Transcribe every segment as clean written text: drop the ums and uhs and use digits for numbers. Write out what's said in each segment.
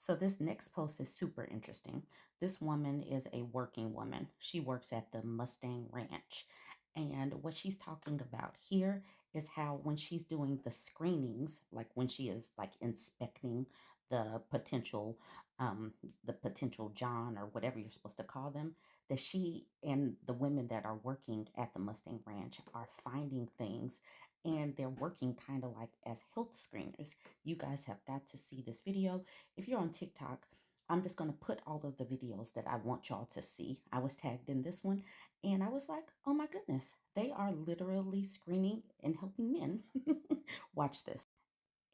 So this next post is super interesting. This woman is a working woman. She works at the Mustang Ranch. And what she's talking about here is how when she's doing the screenings, like when she is like inspecting the potential um the potential John or whatever you're supposed to call them, that she and the women that are working at the Mustang Ranch are finding things, and they're working kind of like as health screeners. You guys have got to see this video. If you're on TikTok, I'm just going to put all of the videos that I want y'all to see. I was tagged in this one and I was like, oh my goodness, they are literally screening and helping men. Watch this.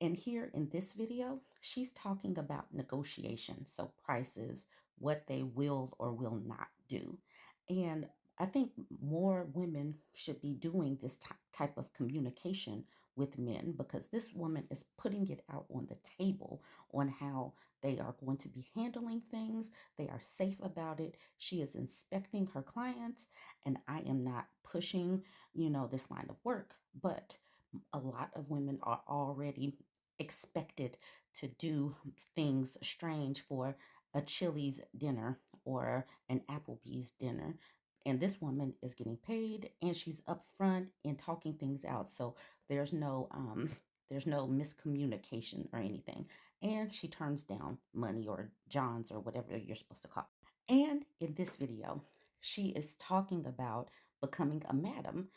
And here in this video, she's talking about negotiation, so prices, what they will or will not do. And I think more women should be doing this type of communication with men, because this woman is putting it out on the table on how they are going to be handling things. They are safe about it. She is inspecting her clients, and I am not pushing, this line of work, but a lot of women are already expected to do things strange for a Chili's dinner or an Applebee's dinner. And this woman is getting paid and she's upfront and talking things out. So there's no there's no miscommunication or anything. And she turns down money or Johns or whatever you're supposed to call it. And in this video, she is talking about becoming a madam,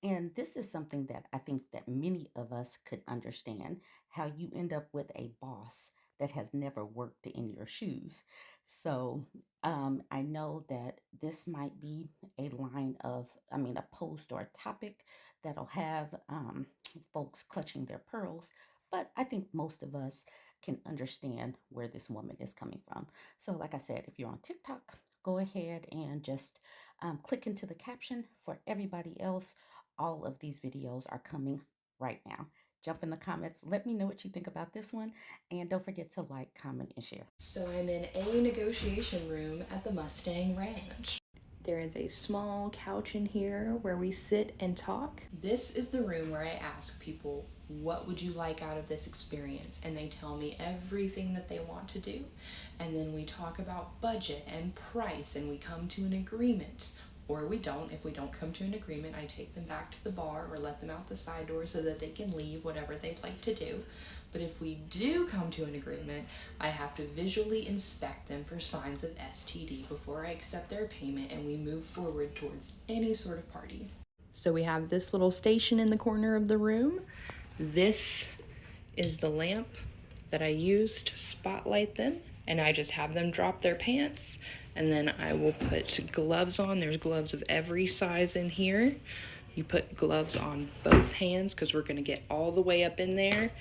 and this is something that I think that many of us could understand, how you end up with a boss that has never worked in your shoes. So I know that this might be a line of, a post or a topic that'll have folks clutching their pearls, but I think most of us can understand where this woman is coming from. So, like I said, if you're on TikTok, go ahead and just click into the caption. For everybody else, all of these videos are coming right now. Jump in the comments. Let me know what you think about this one. And don't forget to like, comment, and share. So I'm in a negotiation room at the Mustang Ranch. There is a small couch in here where we sit and talk. This is the room where I ask people, what would you like out of this experience? And they tell me everything that they want to do. And then we talk about budget and price, and we come to an agreement. Or we don't. If we don't come to an agreement, I take them back to the bar or let them out the side door so that they can leave whatever they'd like to do. But if we do come to an agreement, I have to visually inspect them for signs of STD before I accept their payment, and we move forward towards any sort of party. So we have this little station in the corner of the room. This is the lamp that I use to spotlight them, and I just have them drop their pants, and then I will put gloves on. There's gloves of every size in here. You put gloves on both hands because we're going to get all the way up in there.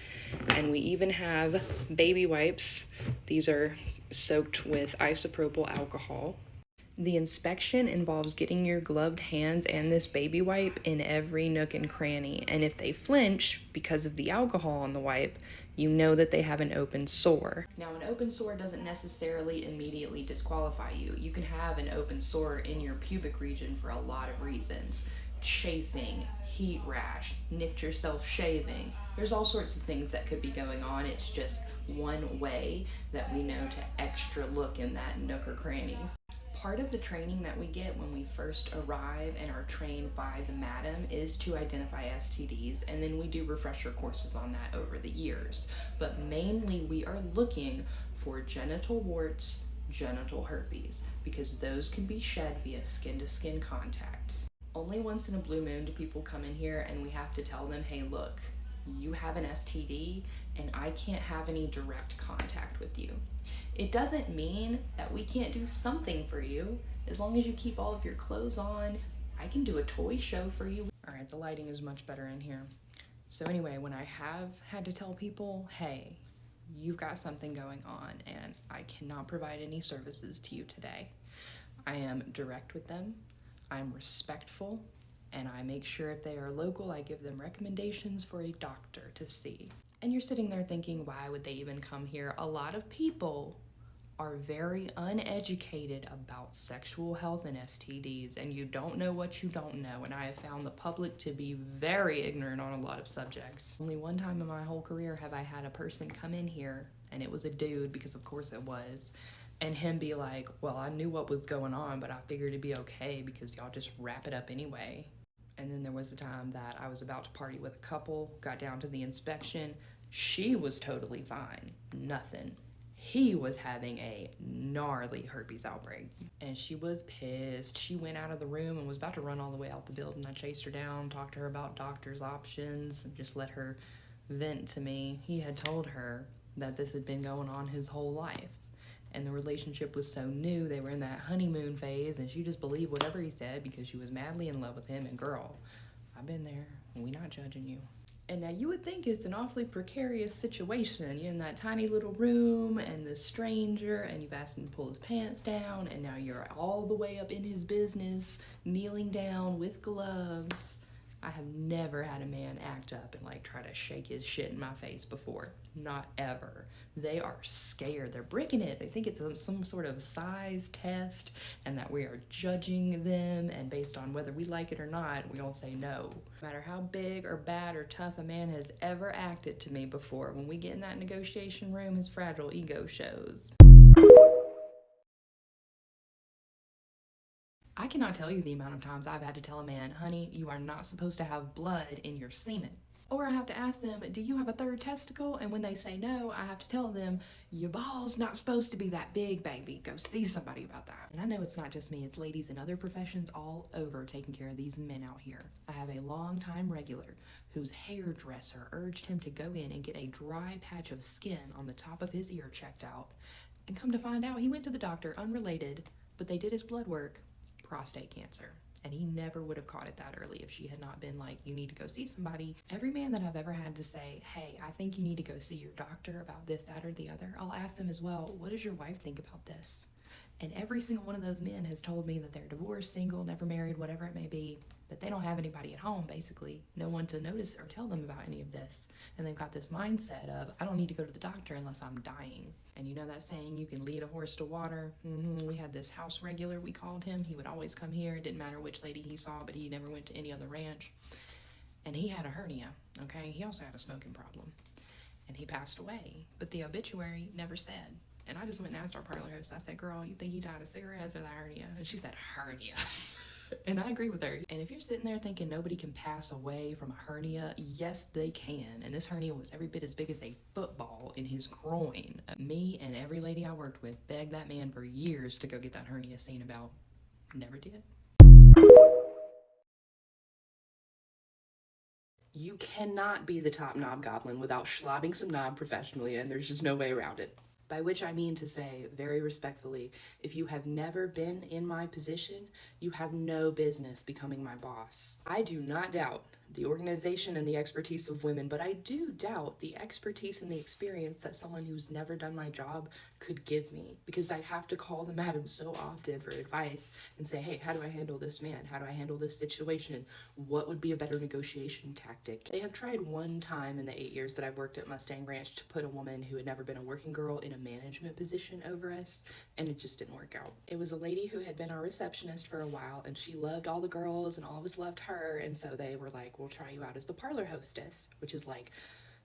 And we even have baby wipes. These are soaked with isopropyl alcohol. The inspection involves getting your gloved hands and this baby wipe in every nook and cranny. And if they flinch because of the alcohol on the wipe, you know that they have an open sore. Now, an open sore doesn't necessarily immediately disqualify you. You can have an open sore in your pubic region for a lot of reasons. Chafing, heat rash, nicked yourself shaving. There's all sorts of things that could be going on. It's just one way that we know to extra look in that nook or cranny. Part of the training that we get when we first arrive and are trained by the madam is to identify STDs, and then we do refresher courses on that over the years. But mainly we are looking for genital warts, genital herpes, because those can be shed via skin-to-skin contact. Only once in a blue moon do people come in here and we have to tell them, hey, look, you have an STD and I can't have any direct contact with you. It doesn't mean that we can't do something for you. As long as you keep all of your clothes on, I can do a toy show for you. All right, the lighting is much better in here. So anyway, when I have had to tell people, hey, you've got something going on and I cannot provide any services to you today, I am direct with them, I'm respectful, and I make sure if they are local, I give them recommendations for a doctor to see. And you're sitting there thinking, why would they even come here? A lot of people are very uneducated about sexual health and STDs, and you don't know what you don't know, and I have found the public to be very ignorant on a lot of subjects. Only one time in my whole career have I had a person come in here and it was a dude, because of course it was. And him be like, well, I knew what was going on, but I figured it'd be okay because y'all just wrap it up anyway. And then there was a time that I was about to party with a couple, got down to the inspection. She was totally fine, nothing. He was having a gnarly herpes outbreak, and she was pissed. She went out of the room and was about to run all the way out the building. I chased her down, talked to her about doctor's options, and just let her vent to me. He had told her that this had been going on his whole life, and the relationship was so new. They were in that honeymoon phase, and she just believed whatever he said because she was madly in love with him. And girl, I've been there. We not judging you. And now you would think it's an awfully precarious situation. You're in that tiny little room and this stranger, and you've asked him to pull his pants down, and now you're all the way up in his business, kneeling down with gloves. I have never had a man act up and like try to shake his shit in my face before. Not ever. They are scared. They're bricking it. They think it's some sort of size test and that we are judging them, and based on whether we like it or not, we don't say no. No matter how big or bad or tough a man has ever acted to me before, when we get in that negotiation room, his fragile ego shows. I cannot tell you the amount of times I've had to tell a man, honey, you are not supposed to have blood in your semen. Or I have to ask them, do you have a third testicle? And when they say no, I have to tell them, your ball's not supposed to be that big, baby. Go see somebody about that. And I know it's not just me, it's ladies in other professions all over taking care of these men out here. I have a longtime regular whose hairdresser urged him to go in and get a dry patch of skin on the top of his ear checked out. And come to find out, he went to the doctor unrelated, but they did his blood work. Prostate cancer. And he never would have caught it that early if she had not been like, you need to go see somebody. Every man that I've ever had to say, hey, I think you need to go see your doctor about this, that, or the other, I'll ask them as well, what does your wife think about this? And every single one of those men has told me that they're divorced, single, never married, whatever it may be, that they don't have anybody at home, basically, no one to notice or tell them about any of this. And they've got this mindset of, I don't need to go to the doctor unless I'm dying. And you know that saying, you can lead a horse to water? We had this house regular, we called him. He would always come here. It didn't matter which lady he saw, but he never went to any other ranch. And he had a hernia, okay? He also had a smoking problem. And he passed away, but the obituary never said. And I just went and asked our parlor host, I said, girl, you think he died of cigarettes or the hernia? And she said, hernia. And I agree with her. And if you're sitting there thinking nobody can pass away from a hernia, yes, they can. And this hernia was every bit as big as a football in his groin. Me and every lady I worked with begged that man for years to go get that hernia seen about. Never did. You cannot be the top knob goblin without schlobbing some knob professionally, and there's just no way around it. By which I mean to say, very respectfully, if you have never been in my position, you have no business becoming my boss. I do not doubt the organization and the expertise of women, but I do doubt the expertise and the experience that someone who's never done my job could give me, because I have to call the madam so often for advice and say, hey, how do I handle this man? How do I handle this situation? What would be a better negotiation tactic? They have tried one time in the 8 years that I've worked at Mustang Ranch to put a woman who had never been a working girl in a management position over us, and it just didn't work out. It was a lady who had been our receptionist for a while, and she loved all the girls and all of us loved her, and so they were like, we'll try you out as the parlor hostess, which is like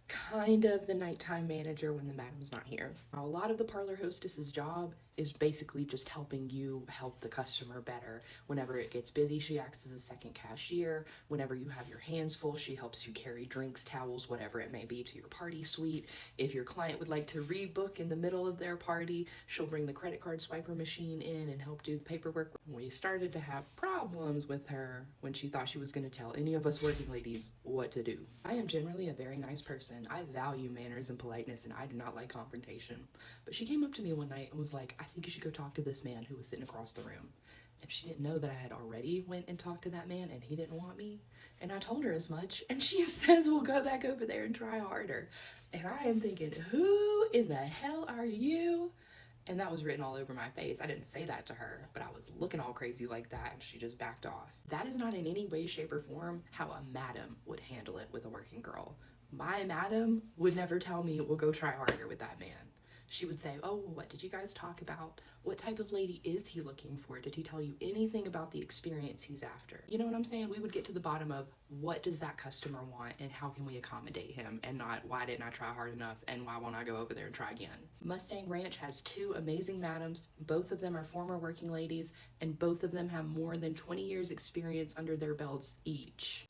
kind of the nighttime manager when the madam's not here. Now, a lot of the parlor hostess's job is basically just helping you help the customer better. Whenever it gets busy, she acts as a second cashier. Whenever you have your hands full, she helps you carry drinks, towels, whatever it may be to your party suite. If your client would like to rebook in the middle of their party, she'll bring the credit card swiper machine in and help do the paperwork. We started to have problems with her when she thought she was going to tell any of us working ladies what to do. I am generally a very nice person. I value manners and politeness, and I do not like confrontation. But she came up to me one night and was like, I think you should go talk to this man who was sitting across the room. And she didn't know that I had already went and talked to that man and he didn't want me. And I told her as much, and she says, well, go back over there and try harder. And I am thinking, who in the hell are you? And that was written all over my face. I didn't say that to her, but I was looking all crazy like that, and she just backed off. That is not in any way, shape, or form how a madam would handle it with a working girl. My madam would never tell me, well, go try harder with that man. She would say, oh, what did you guys talk about? What type of lady is he looking for? Did he tell you anything about the experience he's after? You know what I'm saying? We would get to the bottom of what does that customer want and how can we accommodate him, and not why didn't I try hard enough and why won't I go over there and try again. Mustang Ranch has two amazing madams. Both of them are former working ladies, and both of them have more than 20 years experience under their belts each.